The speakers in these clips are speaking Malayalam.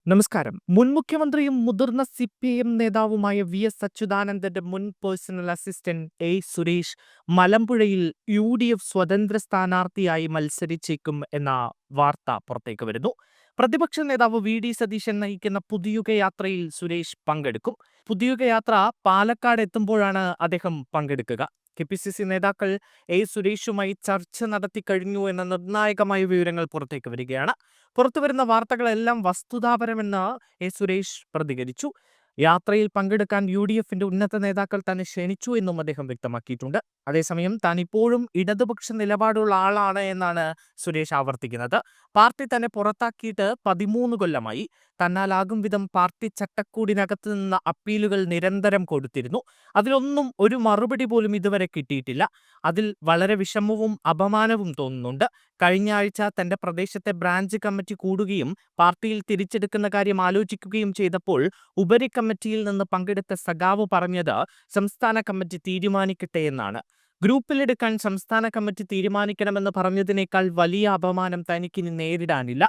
നമസ്കാരം. മുൻ മുഖ്യമന്ത്രിയും മുതിർന്ന സിപിഐഎം നേതാവുമായ വി.എസ്. അച്യുതാനന്ദന്റെ മുൻ പേഴ്സണൽ അസിസ്റ്റന്റ് സുരേഷ് മലമ്പുഴയിൽ യു.ഡി.എഫ് സ്വതന്ത്ര സ്ഥാനാർത്ഥിയായി മത്സരിച്ചേക്കും എന്ന വാർത്ത പുറത്തേക്ക് വരുന്നു. പ്രതിപക്ഷ നേതാവ് വി.ഡി. സതീശൻ നയിക്കുന്ന പുതുയുഗ യാത്രയിൽ സുരേഷ് പങ്കെടുക്കും. പുതുയുഗ യാത്ര പാലക്കാട് എത്തുമ്പോഴാണ് അദ്ദേഹം പങ്കെടുക്കുക. കെ.പി.സി.സി നേതാക്കൾ സുരേഷുമായി ചർച്ച നടത്തിക്കഴിഞ്ഞു എന്ന നിർണായകമായ വിവരങ്ങൾ പുറത്തേക്ക് വരികയാണ്. പുറത്തുവരുന്ന വാർത്തകളെല്ലാം വസ്തുതാപരമെന്ന് സുരേഷ് പ്രതികരിച്ചു. യാത്രയിൽ പങ്കെടുക്കാൻ യു.ഡി.എഫിന്റെ ഉന്നത നേതാക്കൾ തന്നെ ക്ഷണിച്ചു എന്നും അദ്ദേഹം വ്യക്തമാക്കിയിട്ടുണ്ട്. അതേസമയം താൻ ഇപ്പോഴും ഇടതുപക്ഷ നിലപാടുള്ള ആളാണ് എന്നാണ് സുരേഷ് ആവർത്തിക്കുന്നത്. പാർട്ടി തന്നെ പുറത്താക്കിയിട്ട് 13 കൊല്ലമായി. തന്നാലാകും വിധം പാർട്ടി ചട്ടക്കൂടിനകത്ത് നിന്ന് അപ്പീലുകൾ നിരന്തരം കൊടുത്തിരുന്നു. അതിലൊന്നും ഒരു മറുപടി പോലും ഇതുവരെ കിട്ടിയിട്ടില്ല. അതിൽ വളരെ വിഷമവും അപമാനവും തോന്നുന്നുണ്ട്. കഴിഞ്ഞ ആഴ്ച തന്റെ പ്രദേശത്തെ ബ്രാഞ്ച് കമ്മിറ്റി കൂടുകയും പാർട്ടിയിൽ തിരിച്ചെടുക്കുന്ന കാര്യം ആലോചിക്കുകയും ചെയ്തപ്പോൾ ഉപരികമ്മിറ്റിയിൽ നിന്ന് പങ്കെടുത്ത സഖാവ് പറഞ്ഞത് സംസ്ഥാന കമ്മിറ്റി തീരുമാനിക്കട്ടെ എന്നാണ്. ഗ്രൂപ്പിലെടുക്കാൻ സംസ്ഥാന കമ്മിറ്റി തീരുമാനിക്കണമെന്ന് പറഞ്ഞതിനേക്കാൾ വലിയ അപമാനം തനിക്കിനി നേരിടാനില്ല.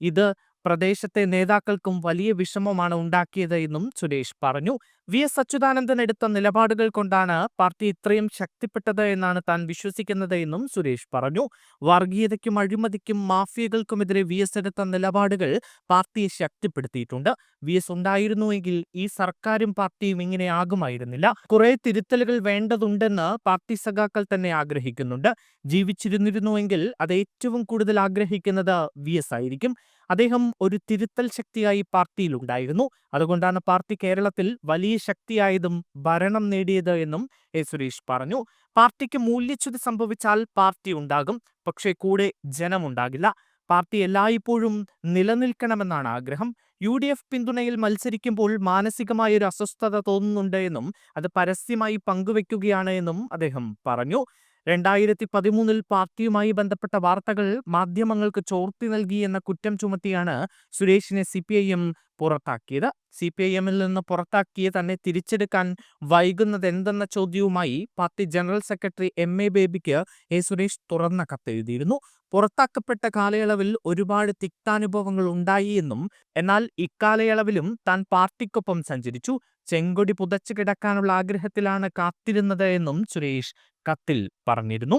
ഇത് പ്രദേശത്തെ നേതാക്കൾക്കും വലിയ വിഷമമാണ് ഉണ്ടാക്കിയത് എന്നും സുരേഷ് പറഞ്ഞു. വി.എസ്. അച്യുതാനന്ദൻ എടുത്ത നിലപാടുകൾ കൊണ്ടാണ് പാർട്ടി ഇത്രയും ശക്തിപ്പെട്ടത് എന്നാണ് താൻ വിശ്വസിക്കുന്നത് എന്നും സുരേഷ് പറഞ്ഞു. വർഗീയതയ്ക്കും അഴിമതിക്കും മാഫിയകൾക്കുമെതിരെ വി.എസ്. എടുത്ത നിലപാടുകൾ പാർട്ടിയെ ശക്തിപ്പെടുത്തിയിട്ടുണ്ട്. വി.എസ്. ഉണ്ടായിരുന്നുവെങ്കിൽ ഈ സർക്കാരും പാർട്ടിയും ഇങ്ങനെ ആകുമായിരുന്നില്ല. കുറെ തിരുത്തലുകൾ വേണ്ടതുണ്ടെന്ന് പാർട്ടി സഖാക്കൾ തന്നെ ആഗ്രഹിക്കുന്നുണ്ട്. ജീവിച്ചിരുന്നിരുന്നുവെങ്കിൽ അത് ഏറ്റവും കൂടുതൽ ആഗ്രഹിക്കുന്നത് വി.എസ്. ആയിരിക്കും. അദ്ദേഹം ഒരു തിരുത്തൽ ശക്തിയായി പാർട്ടിയിലുണ്ടായിരുന്നു. അതുകൊണ്ടാണ് പാർട്ടി കേരളത്തിൽ വലിയ ശക്തിയായതും ഭരണം നേടിയത് എന്നും സുരേഷ് പറഞ്ഞു. പാർട്ടിക്ക് മൂല്യച്യുതി സംഭവിച്ചാൽ പാർട്ടി ഉണ്ടാകും, പക്ഷേ കൂടെ ജനമുണ്ടാകില്ല. പാർട്ടി എല്ലായ്പ്പോഴും നിലനിൽക്കണമെന്നാണ് ആഗ്രഹം. യു.ഡി.എഫ് പിന്തുണയിൽ മത്സരിക്കുമ്പോൾ മാനസികമായൊരു അസ്വസ്ഥത തോന്നുന്നുണ്ട് എന്നും അത് പരസ്യമായി പങ്കുവെക്കുകയാണ് എന്നും അദ്ദേഹം പറഞ്ഞു. 2013 പാർട്ടിയുമായി ബന്ധപ്പെട്ട വാർത്തകൾ മാധ്യമങ്ങൾക്ക് ചോർത്തി നൽകി എന്ന കുറ്റം ചുമത്തിയാണ് സുരേഷിനെ സിപിഐഎം പുറത്താക്കിയത്. സിപിഐഎമ്മിൽ നിന്ന് പുറത്താക്കിയ തന്നെ തിരിച്ചെടുക്കാൻ വൈകുന്നതെന്തെന്ന ചോദ്യവുമായി പാർട്ടി ജനറൽ സെക്രട്ടറി എം.എ. ബേബിക്ക് സുരേഷ് തുറന്ന കത്തെഴുതിയിരുന്നു. പുറത്താക്കപ്പെട്ട കാലയളവിൽ ഒരുപാട് തിക്താനുഭവങ്ങൾ ഉണ്ടായി എന്നും എന്നാൽ ഇക്കാലയളവിലും താൻ പാർട്ടിക്കൊപ്പം സഞ്ചരിച്ചു. ചെങ്കൊടി പുതച്ചു കിടക്കാനുള്ള ആഗ്രഹത്തിലാണ് കാത്തിരുന്നത് എന്നും സുരേഷ് കത്തിൽ പറഞ്ഞിരുന്നു.